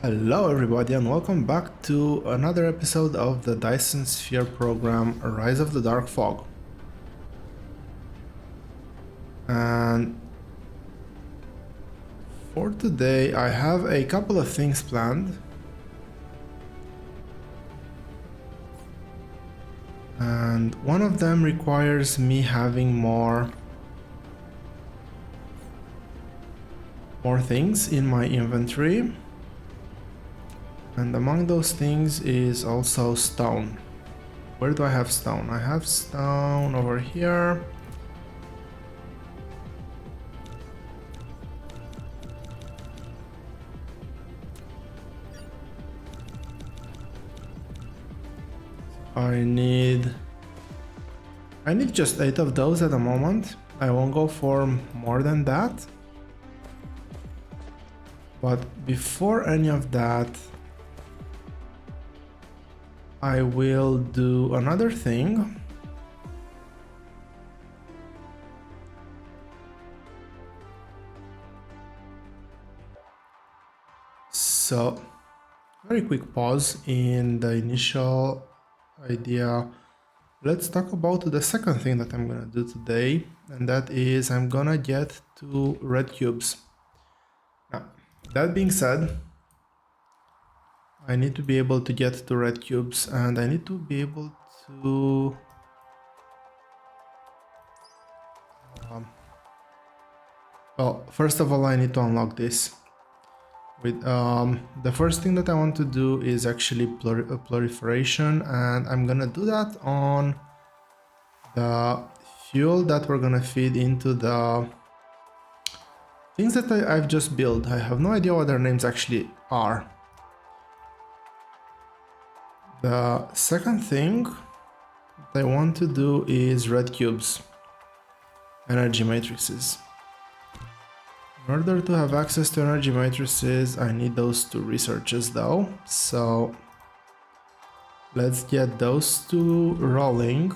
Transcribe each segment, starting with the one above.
Hello everybody and welcome back to another episode of the Dyson Sphere Program, Rise of the Dark Fog. And for today I have a couple of things planned. And one of them requires me having more things in my inventory. And among those things is also stone. Where do I have stone? I have stone over here. I need just 8 of those at the moment. I won't go for more than that. But before any of that, I will do another thing. So, very quick pause in the initial idea. Let's talk about the second thing that I'm gonna do today, and that is I'm gonna get 2 red cubes. Now, that being said, I need to be able to get 2 red cubes, and I need to be able to well, first of all, I need to unlock this. With the first thing that I want to do is actually proliferation, and I'm gonna do that on the fuel that we're gonna feed into the things that I've just built. I have no idea what their names actually are. The second thing that I want to do is red cubes, energy matrices. In order to have access to energy matrices, I need those 2 researches though, so let's get those 2 rolling.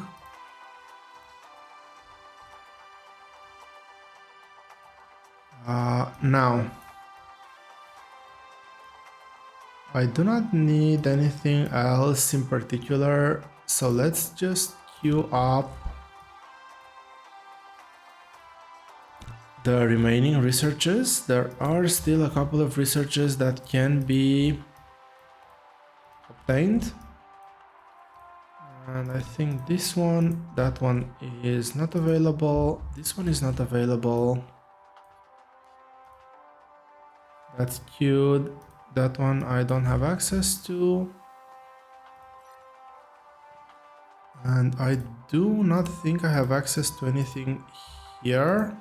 Now, I do not need anything else in particular, so let's just queue up the remaining researches. There are still a couple of researches that can be obtained. And I think this one, that one is not available. This one is not available. That's queued. That one I don't have access to. And I do not think I have access to anything here.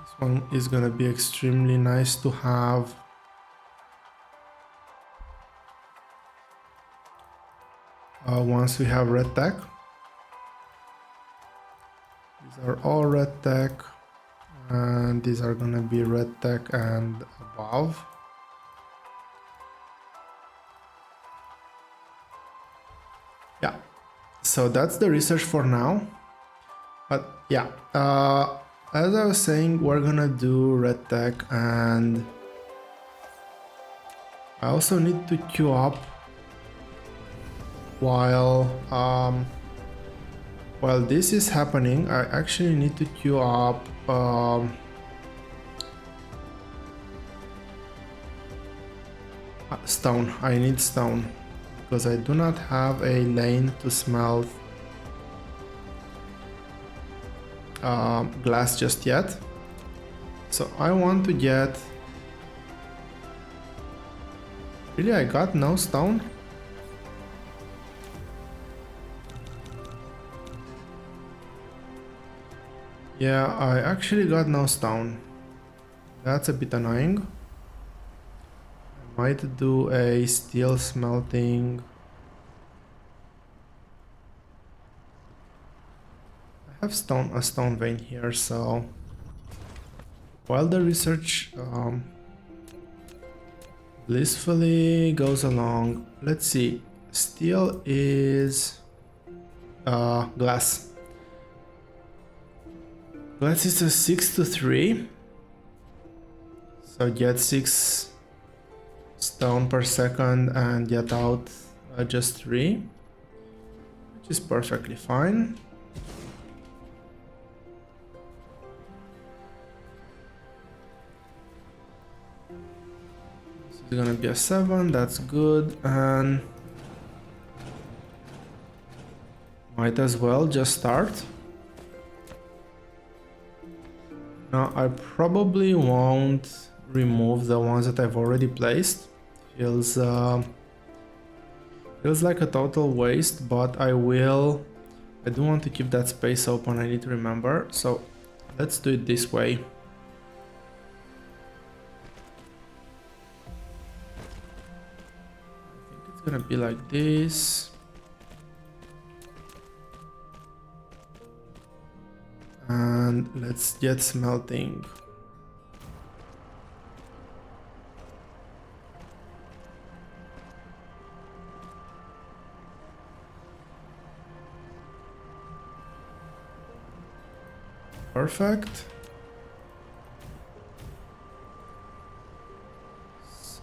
This one is gonna be extremely nice to have. Once we have red tech. These are all red tech, and these are gonna be red tech and above. Yeah, so that's the research for now. But yeah, as I was saying, we're gonna do red tech, and I also need to queue up while this is happening. I actually need to queue up stone. I need stone because I do not have a lane to smelt glass just yet. So I want to get... Really, I got no stone? Yeah, I actually got no stone. That's a bit annoying. I might do a steel smelting. I have a stone vein here, so while the research blissfully goes along, let's see. Steel is glass. Glass is a 6 to 3. So get 6 stone per second and get out just 3, which is perfectly fine. This is gonna be a 7, that's good, and might as well just start. Now I probably won't remove the ones that I've already placed. Feels like a total waste, but I will. I do want to keep that space open, I need to remember. So let's do it this way. I think it's gonna be like this. And let's get smelting. Perfect. So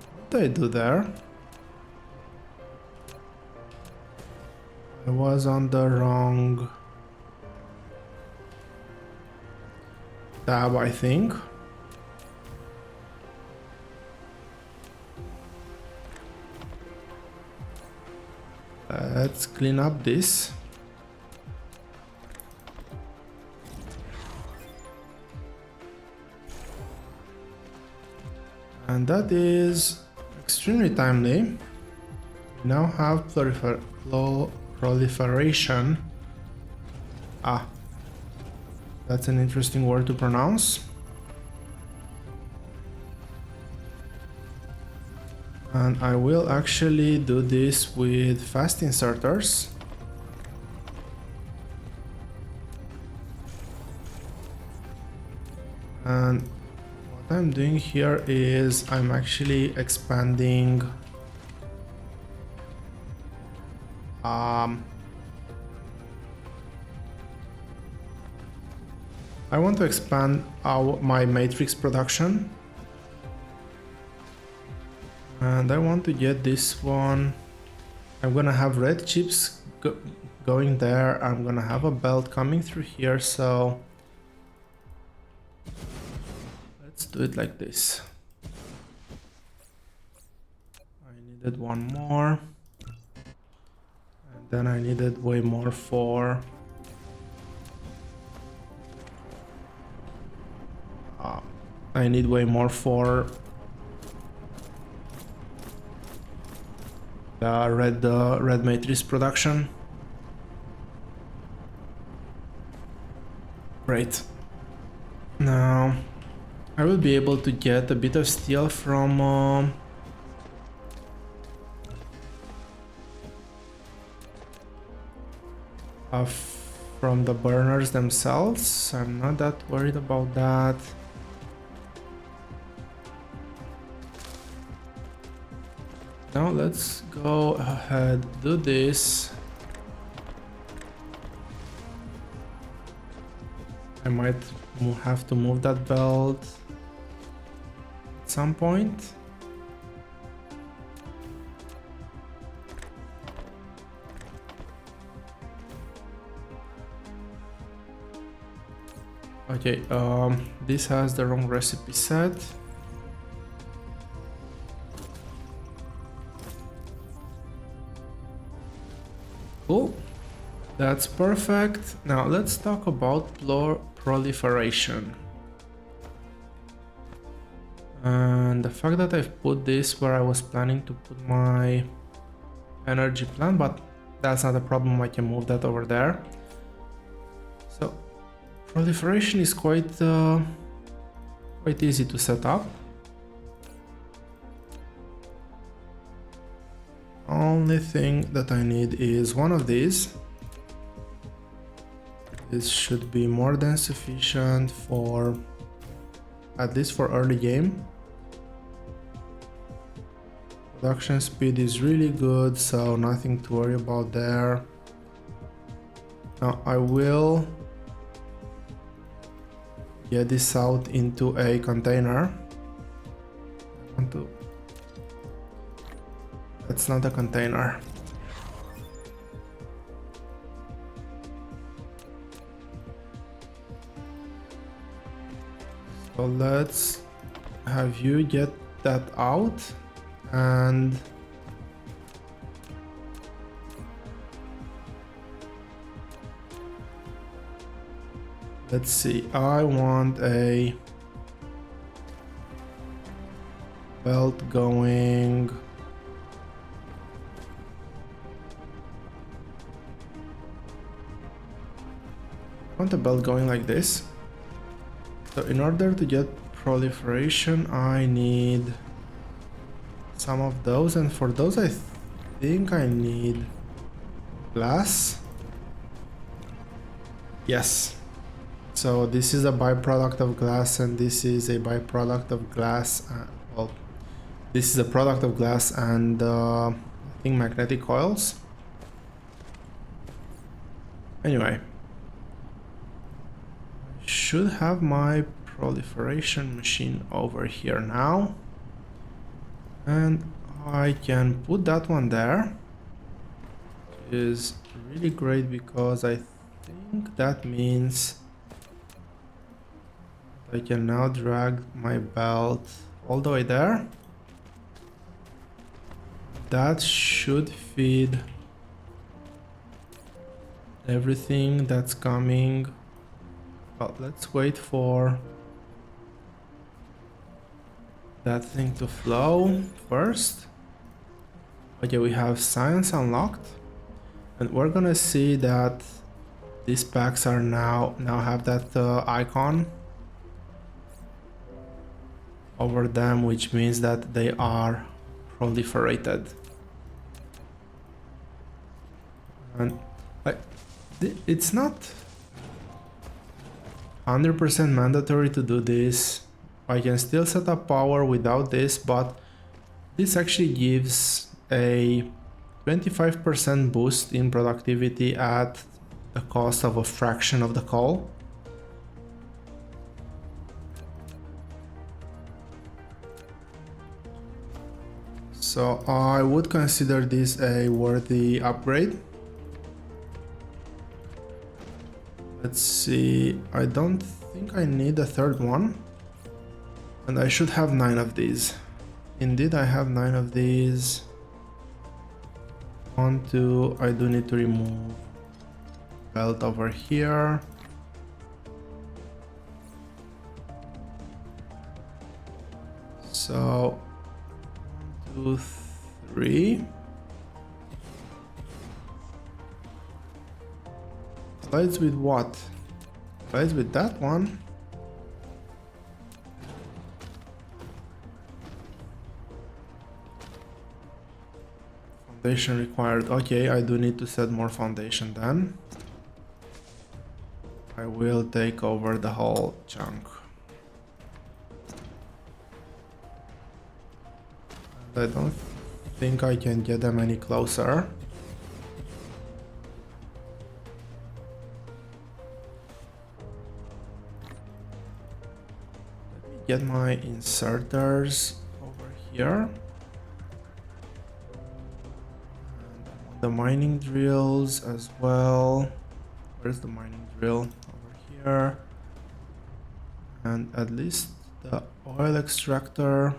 what did I do there? I was on the wrong tab, I think. Let's clean up this. And that is extremely timely. We now have proliferation. Ah, that's an interesting word to pronounce. And I will actually do this with fast inserters. And what I'm doing here is I'm actually expanding I want to expand my matrix production, and I want to get this one. I'm gonna have red chips going there. I'm gonna have a belt coming through here, so let's do it like this. I needed one more, and then I needed way more for I need way more for the red matrix production. Great. Now I will be able to get a bit of steel from the burners themselves. I'm not that worried about that. Now let's go ahead, do this. I might have to move that belt at some point. Okay, this has the wrong recipe set. Cool, that's perfect. Now let's talk about proliferation. And the fact that I've put this where I was planning to put my energy plant, but that's not a problem, I can move that over there. So proliferation is quite easy to set up. only thing that I need is one of these. This should be more than sufficient for, at least for early game. Production speed is really good, so nothing to worry about there. Now I will get this out into a container. That's not a container. So let's have you get that out, and let's see, I want a belt going like this. So in order to get proliferation, I need some of those, and for those I think I need glass. Yes. So this is a byproduct of glass, and this is a byproduct of glass. Well, this is a product of glass and I think magnetic coils. Anyway, I should have my proliferation machine over here now, and I can put that one there, which is really great because I think that means I can now drag my belt all the way there. That should feed everything that's coming. Well, let's wait for that thing to flow first. Okay, we have science unlocked, and we're gonna see that these packs are now have that icon over them, which means that they are proliferated. And it's not 100% mandatory to do this. I can still set up power without this, but this actually gives a 25% boost in productivity at the cost of a fraction of the coal. So I would consider this a worthy upgrade. Let's see, I don't think I need a third one. And I should have 9 of these. Indeed, I have 9 of these. 1, 2, I do need to remove belt over here. So 1, 2, 3. Slides with what? Slides with that one. Foundation required. Okay, I do need to set more foundation then. I will take over the whole chunk. I don't think I can get them any closer. Let me get my inserters over here. The mining drills as well. Where's the mining drill? Over here. And at least the oil extractor.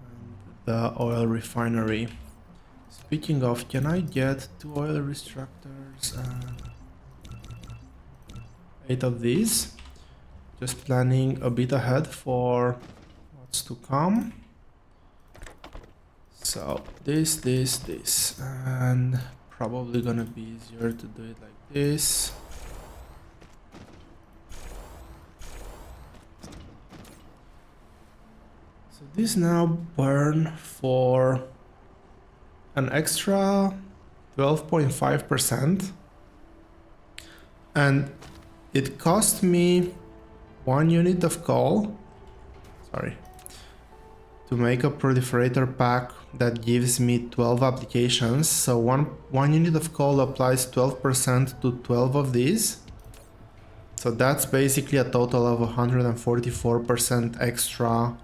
And the oil refinery. Speaking of, can I get 2 oil extractors and 8 of these? Just planning a bit ahead for to come. So this, and probably gonna be easier to do it like this. So this now burn for an extra 12.5%, and it cost me 1 unit of coal, to make a proliferator pack that gives me 12 applications. So one unit of coal applies 12% to 12 of these. So that's basically a total of 144% extra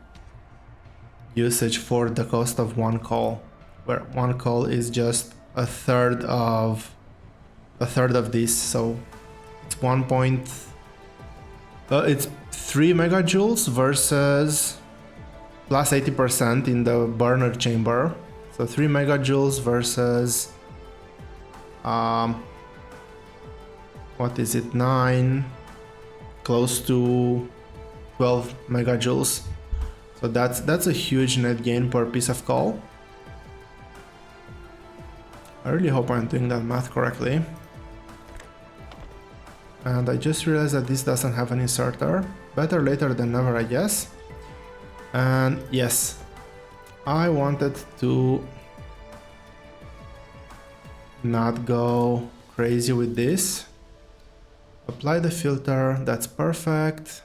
usage for the cost of one coal, where one coal is just a third of this. So it's it's 3 megajoules versus plus 80% in the burner chamber. So 3 megajoules versus what is it, 9, close to 12 megajoules. So that's a huge net gain per piece of coal. I really hope I'm doing that math correctly. And I just realized that this doesn't have an inserter. Better later than never, I guess. And yes, I wanted to not go crazy with this. Apply the filter, that's perfect.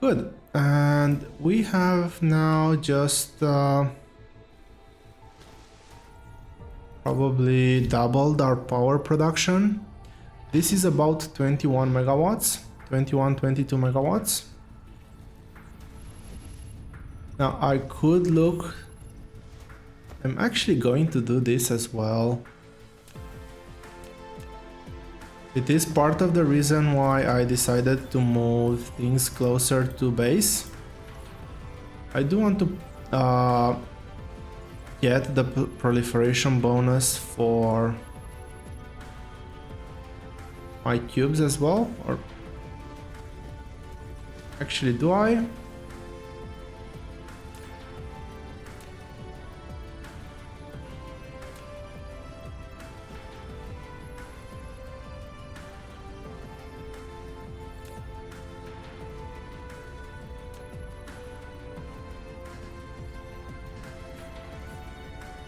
Good, and we have now just probably doubled our power production. This is about 21 megawatts, 22 megawatts. Now I could look, I'm actually going to do this as well. It is part of the reason why I decided to move things closer to base. I do want to get the proliferation bonus for my cubes as well, or actually do I?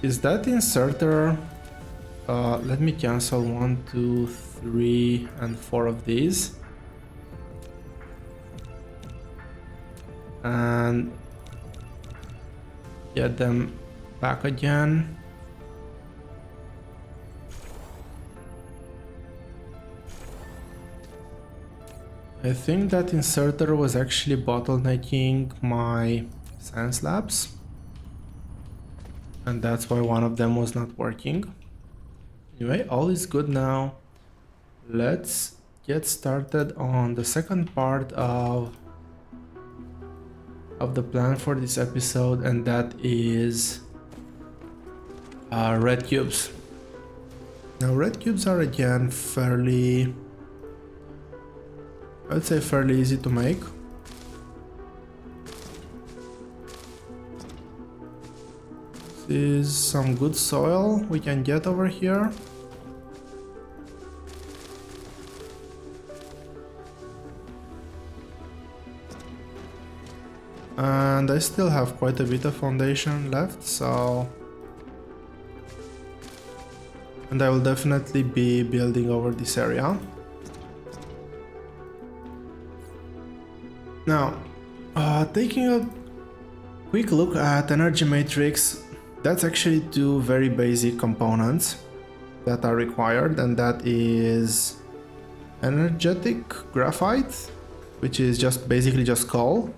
Is that inserter? Let me cancel 1, 2, 3, and 4 of these. And get them back again. I think that inserter was actually bottlenecking my science labs. And that's why one of them was not working. Anyway, all is good now. Let's get started on the second part of the plan for this episode, and that is red cubes. Now red cubes are again fairly, I would say fairly easy to make. Is some good soil we can get over here. And I still have quite a bit of foundation left, so... And I will definitely be building over this area. Now, taking a quick look at energy matrix, that's actually two very basic components that are required, and that is energetic graphite, which is just basically just coal,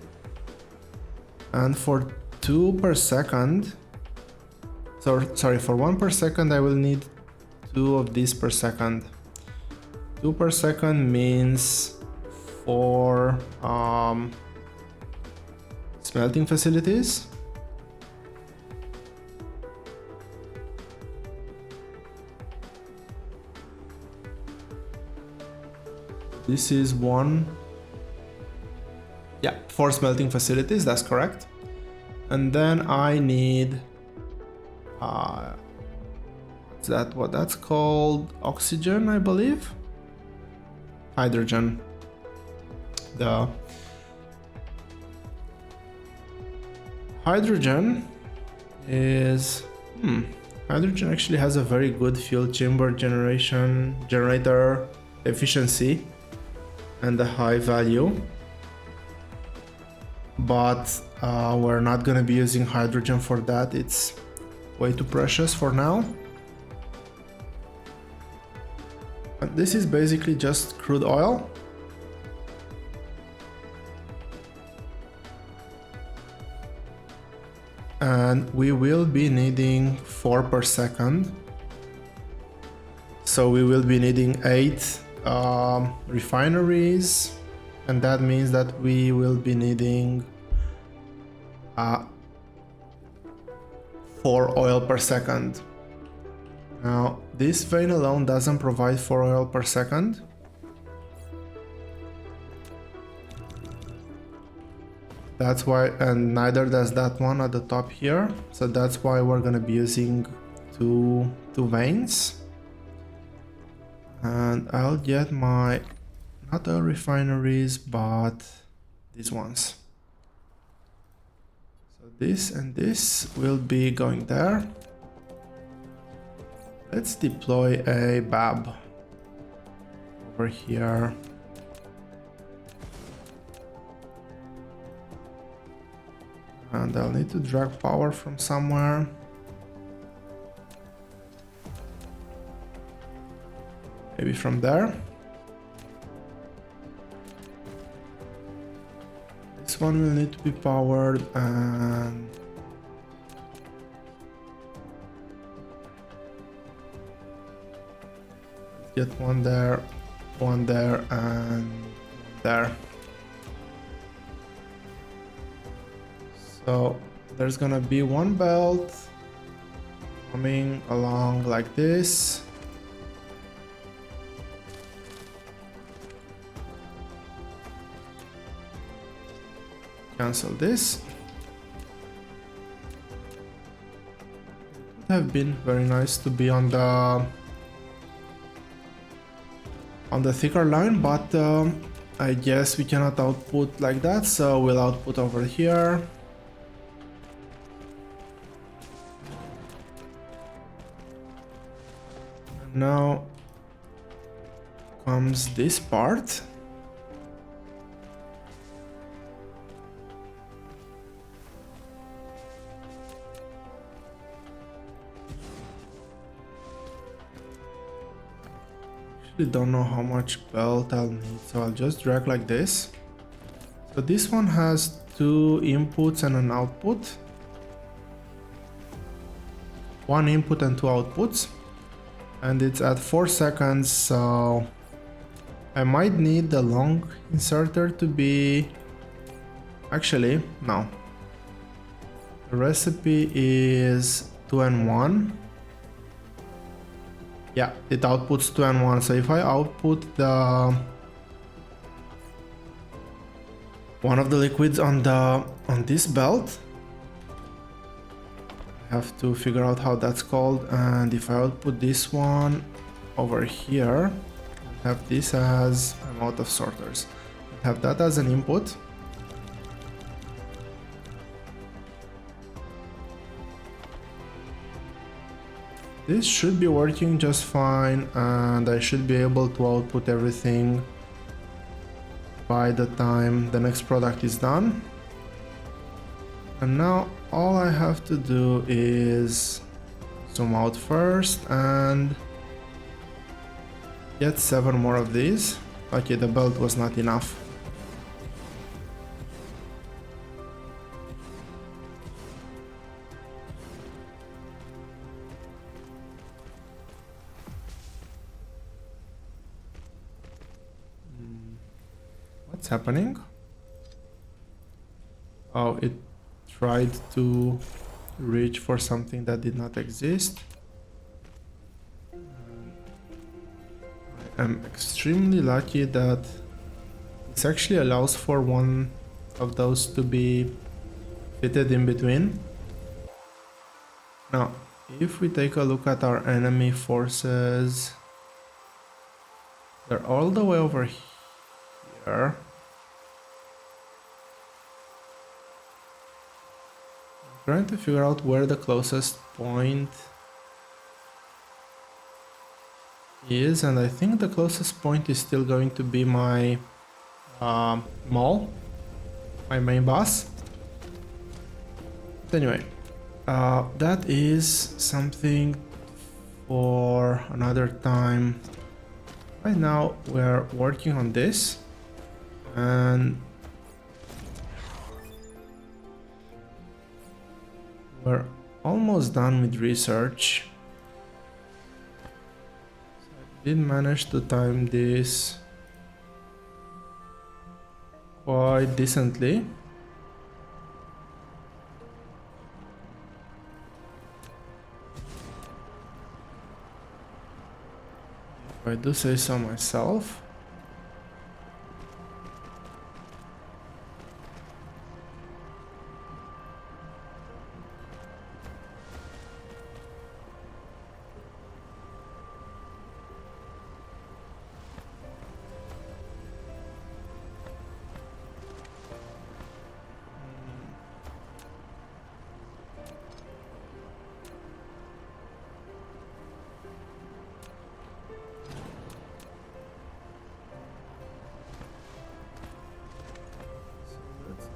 and for 2 per second, so sorry, for 1 per second I will need 2 of these per second. 2 per second means 4 smelting facilities. This is 1, yeah, 4 smelting facilities, that's correct. And then I need, what's that, what that's called? Oxygen, I believe? Hydrogen. the hydrogen is hydrogen actually has a very good fuel chamber generator efficiency and a high value, but we're not gonna be using hydrogen for that. It's way too precious for now. And this is basically just crude oil. And we will be needing 4 per second. So we will be needing 8 refineries, and that means that we will be needing 4 oil per second. Now, this vein alone doesn't provide 4 oil per second. That's why, and neither does that one at the top here. So that's why we're gonna be using two veins. And I'll get my, not oil refineries, but these ones. So this and this will be going there. Let's deploy a BAB over here. And I'll need to drag power from somewhere. Maybe from there. This one will need to be powered, and let's get one there, and one there. So there's gonna be one belt coming along like this. Cancel this. It would have been very nice to be on the thicker line, but I guess we cannot output like that, so we'll output over here. Now comes this part. Actually don't know how much belt I'll need, so I'll just drag like this. So this one has 2 inputs and an output. 1 input and 2 outputs. And it's at 4 seconds, so I might need the long inserter to be... Actually, no. The recipe is 2 and 1. Yeah, it outputs 2 and 1, so if I output the one of the liquids on this belt, have to figure out how that's called, and if I output this one over here, have this as, I'm out of sorters, have that as an input. This should be working just fine, and I should be able to output everything by the time the next product is done. And now all I have to do is zoom out first and get 7 more of these. Okay, the belt was not enough. What's happening? Oh, it tried to reach for something that did not exist. I am extremely lucky that this actually allows for one of those to be fitted in between. Now, if we take a look at our enemy forces, they're all the way over here. trying to figure out where the closest point is, and I think the closest point is still going to be my mall, my main bus. But anyway, that is something for another time. Right now we're working on this, and we're almost done with research. So I did manage to time this quite decently. If I do say so myself.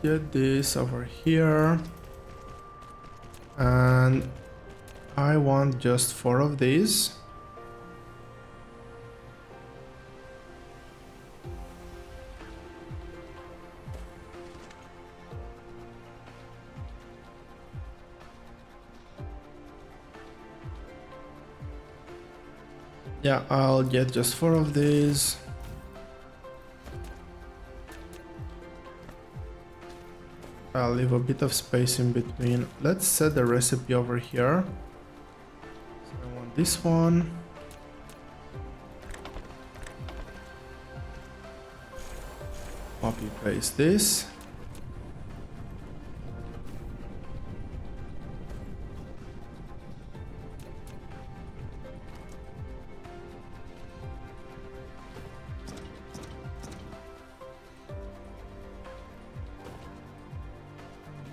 Get this over here, and I want just 4 of these. Yeah, I'll get just 4 of these. I'll leave a bit of space in between. Let's set the recipe over here. So I want this one. Copy paste this.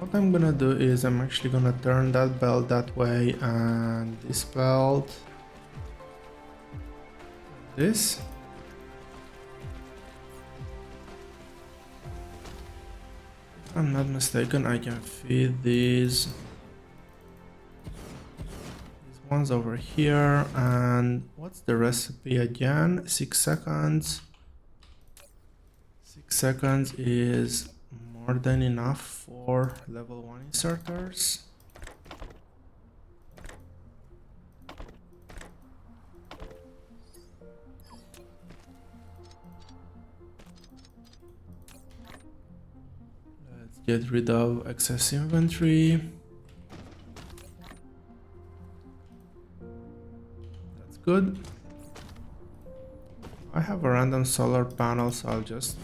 What I'm gonna do is I'm actually gonna turn that belt that way and this belt this. If I'm not mistaken, I can feed these ones over here. And what's the recipe again? 6 seconds. 6 seconds is more than enough for level 1 inserters. Let's get rid of excess inventory. That's good. I have a random solar panel, so I'll just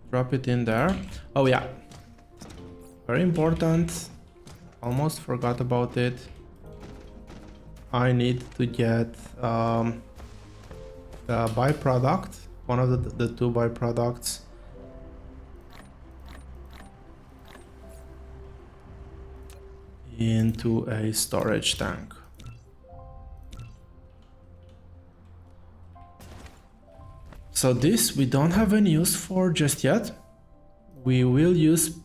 drop it in there. Oh yeah, very important, almost forgot about it. I need to get the byproduct, one of the 2 byproducts into a storage tank. So this we don't have any use for just yet. We will use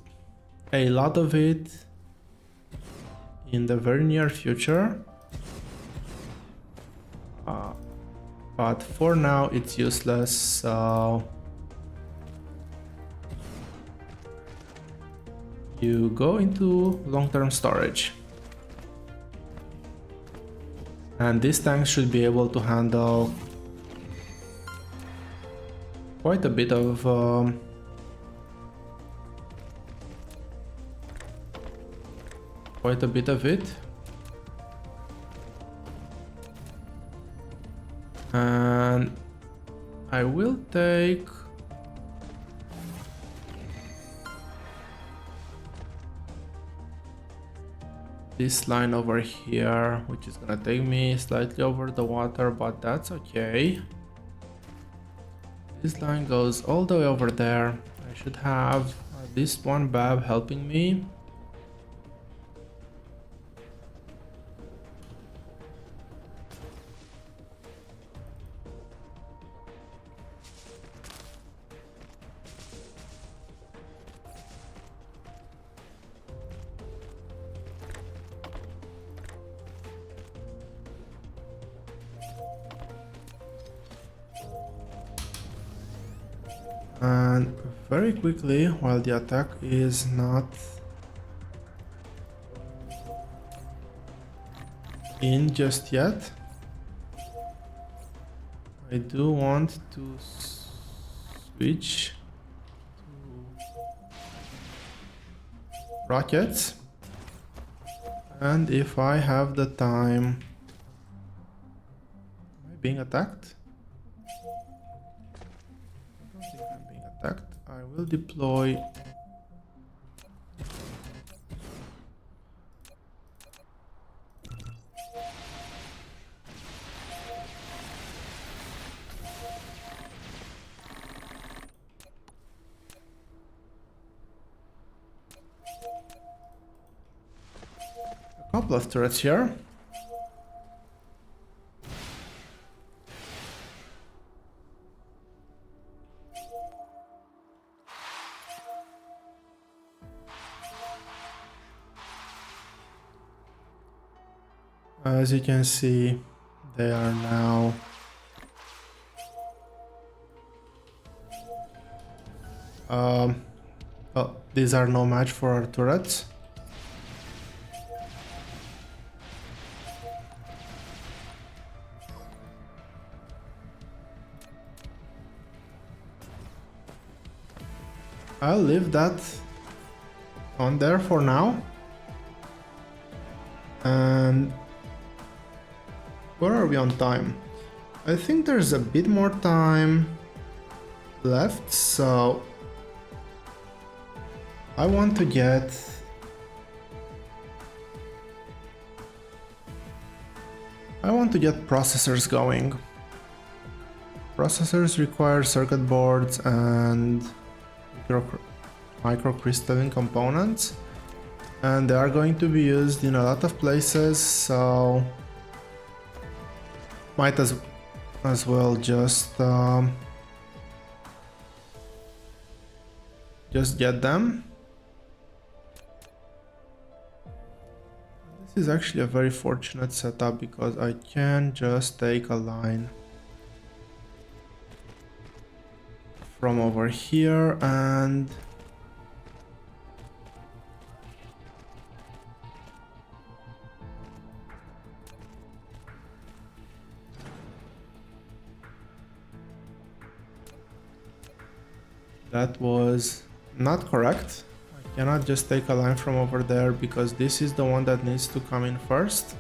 a lot of it in the very near future. But for now it's useless, so you go into long-term storage. And this tank should be able to handle quite a bit of it. And I will take this line over here, which is gonna take me slightly over the water, but that's okay. This line goes all the way over there. I should have At least one Bab helping me. And very quickly, while the attack is not in just yet, I do want to switch to rockets, and if I have the time, am I being attacked? I don't think I'm being attacked. I will deploy a couple of turrets here. As you can see, they are now well, these are no match for our turrets. I'll leave that on there for now. And where are we on time? I think there's a bit more time left, so I want to get processors going. Processors require circuit boards and microcrystalline components, and they are going to be used in a lot of places, so might as well just get them. This is actually a very fortunate setup because I can just take a line from over here and that was not correct. I cannot just take a line from over there because this is the one that needs to come in first.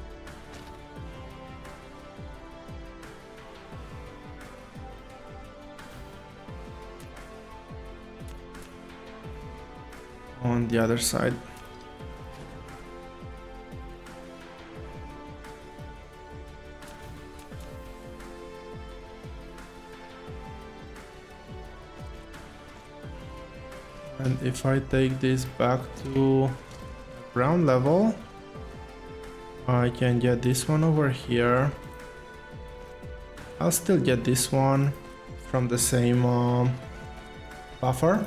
On the other side. And if I take this back to ground level, I can get this one over here. I'll still get this one from the same buffer.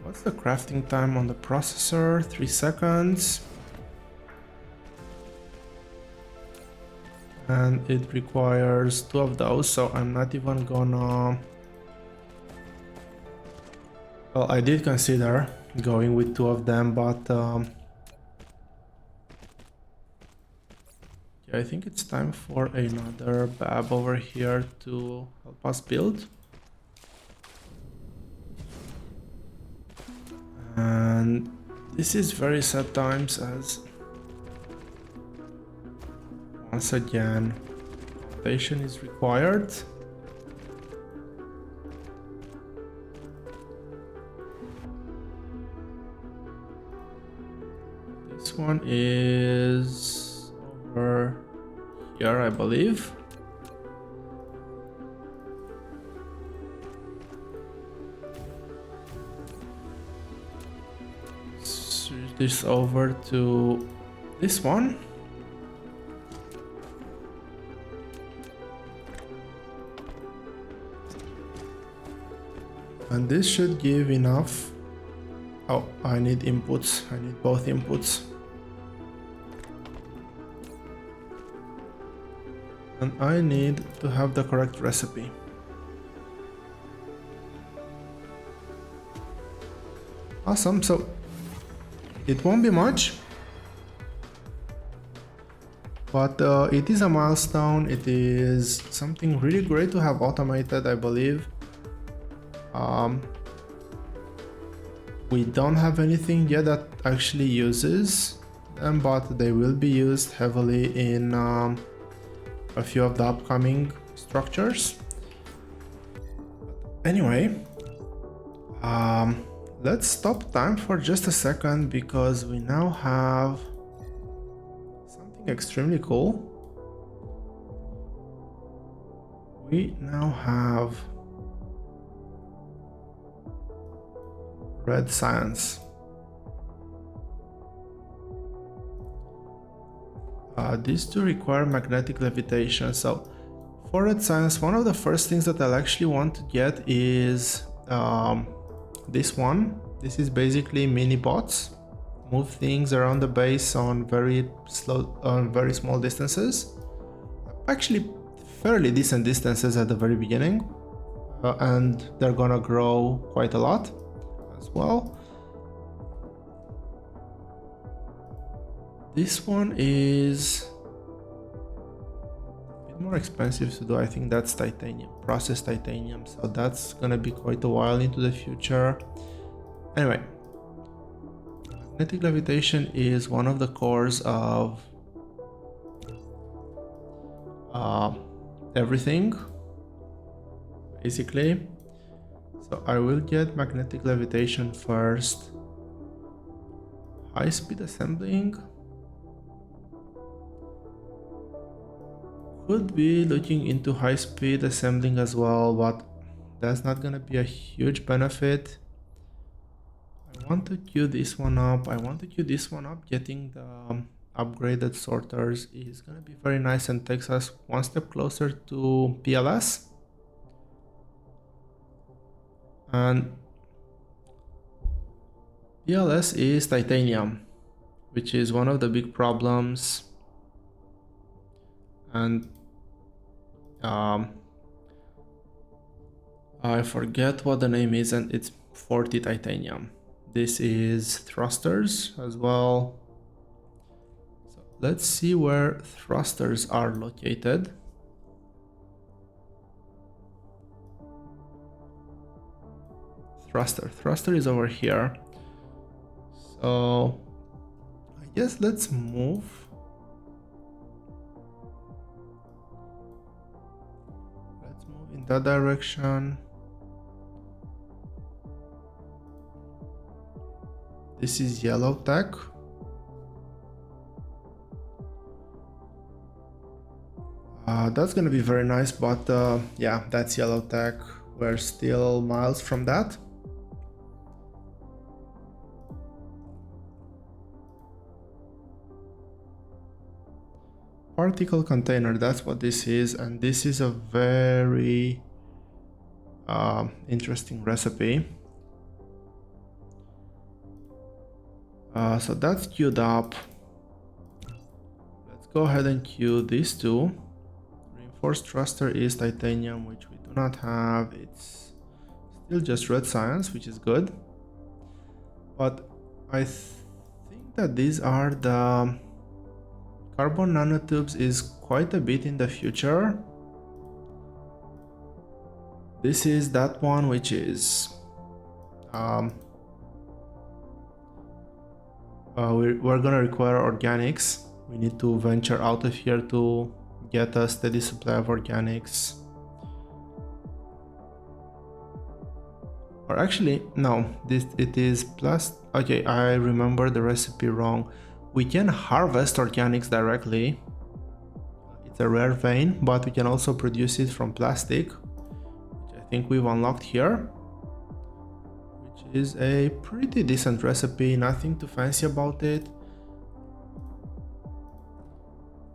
What's the crafting time on the processor? 3 seconds. And it requires 2 of those, so I'm not even gonna... Well, I did consider going with 2 of them, but yeah, I think it's time for another Bab over here to help us build. And this is very sad times as once again rotation is required. This one is over here, I believe. this over to this one. And this should give enough. Oh, I need inputs. I need both inputs. And I need to have the correct recipe. Awesome, so it won't be much, but it is a milestone. It is something really great to have automated, I believe. We don't have anything yet that actually uses them, but they will be used heavily in a few of the upcoming structures. Anyway, let's stop time for just a second because we now have something extremely cool. We now have red science. These two require magnetic levitation. So for red science, one of the first things that I'll actually want to get is this one. This is basically mini bots. Move things around the base on very small distances. Actually fairly decent distances at the very beginning. And they're gonna grow quite a lot as well. This one is a bit more expensive to do. I think that's titanium, processed titanium, so that's gonna be quite a while into the future. Anyway, magnetic levitation is one of the cores of everything, basically. So I will get magnetic levitation first. High-speed assembling. Could be looking into high-speed assembling as well, but that's not gonna be a huge benefit. I want to queue this one up. Getting the upgraded sorters is gonna be very nice and takes us one step closer to PLS. And PLS is titanium, which is one of the big problems. And I forget what the name is, and it's 40 titanium. This is thrusters as well. So let's see where thrusters are located. Thruster is over here. So I guess let's move. Let's move in that direction. This is yellow tech. That's gonna be very nice, but yeah, that's yellow tech. We're still miles from that. Particle container, that's what this is, and this is a very interesting recipe. So that's queued up. Let's go ahead and queue these two. Reinforced thruster is titanium, which we do not have. It's still just red science, which is good. But I think that these are the carbon nanotubes is quite a bit in the future. This is that one, which is we're gonna require organics. We need to venture out of here to get a steady supply of organics. Or actually, no, it is plus. Okay, I remember the recipe wrong. We can harvest organics directly. It's a rare vein, but we can also produce it from plastic, which I think we've unlocked here, which is a pretty decent recipe, nothing too fancy about it.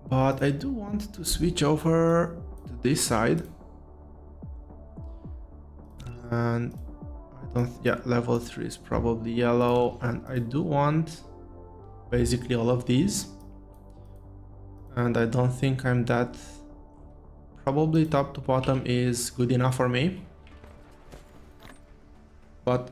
But I do want to switch over to this side. And I don't, yeah, level 3 is probably yellow, and I do want basically all of these. And I don't think I'm that, probably top to bottom is good enough for me. But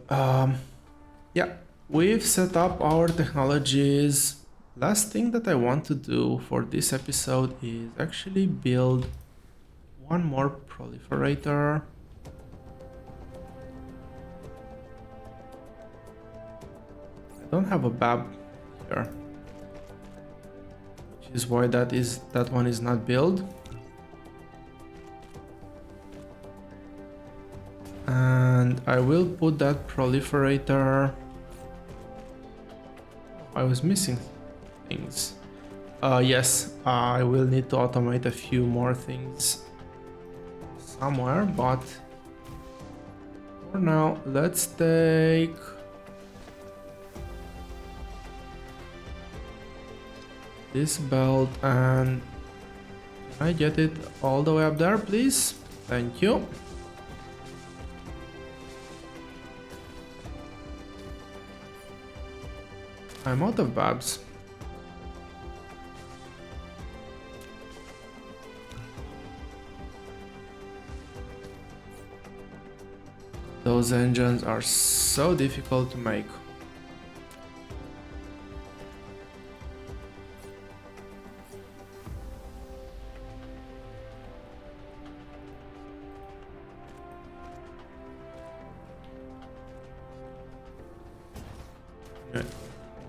yeah, we've set up our technologies. Last thing that I want to do for this episode is actually build one more proliferator. I don't have a BAB here, which is why that one is not built. And I will put that proliferator. I was missing things. Yes, I will need to automate a few more things somewhere, but for now, let's take this belt and can I get it all the way up there, please? Thank you. I'm out of babs. Those engines are so difficult to make. Okay.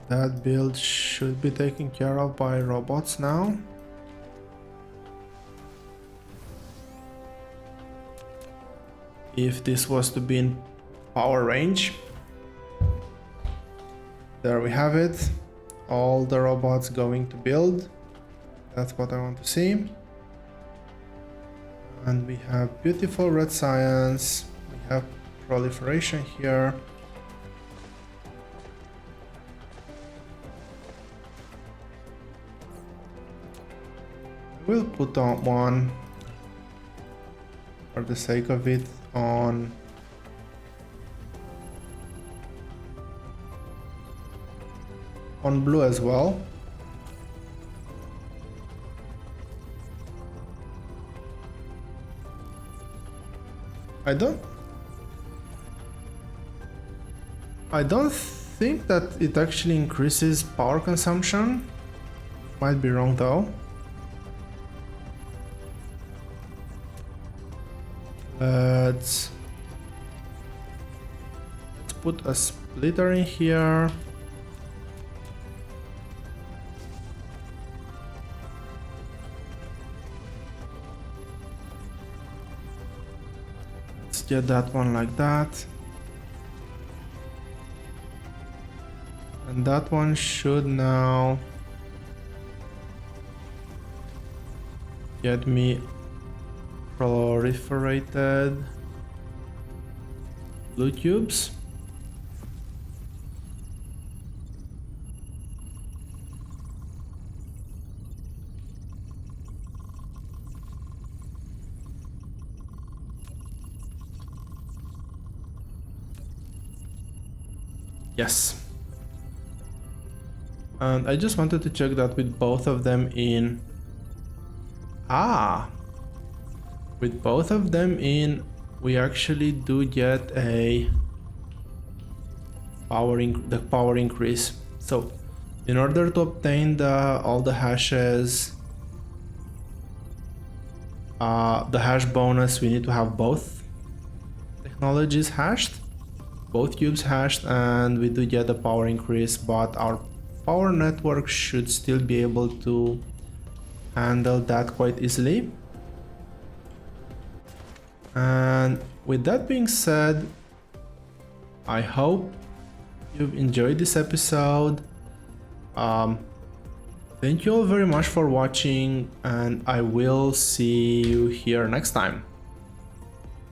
That build should be taken care of by robots now. If this was to be in power range. There we have it. All the robots going to build. That's what I want to see. And we have beautiful red science. We have proliferation here. We'll put on one for the sake of it on blue as well. I don't think that it actually increases power consumption. Might be wrong though. Let's put a splitter in here. Let's get that one like that. And that one should now get me proliferated blue cubes. Yes. And I just wanted to check that with both of them in. With both of them in, we actually do get a the power increase. So in order to obtain all the hashes, the hash bonus, we need to have both technologies hashed, both cubes hashed, and we do get a power increase, but our power network should still be able to handle that quite easily. And with that being said, I hope you've enjoyed this episode. Thank you all very much for watching, and I will see you here next time.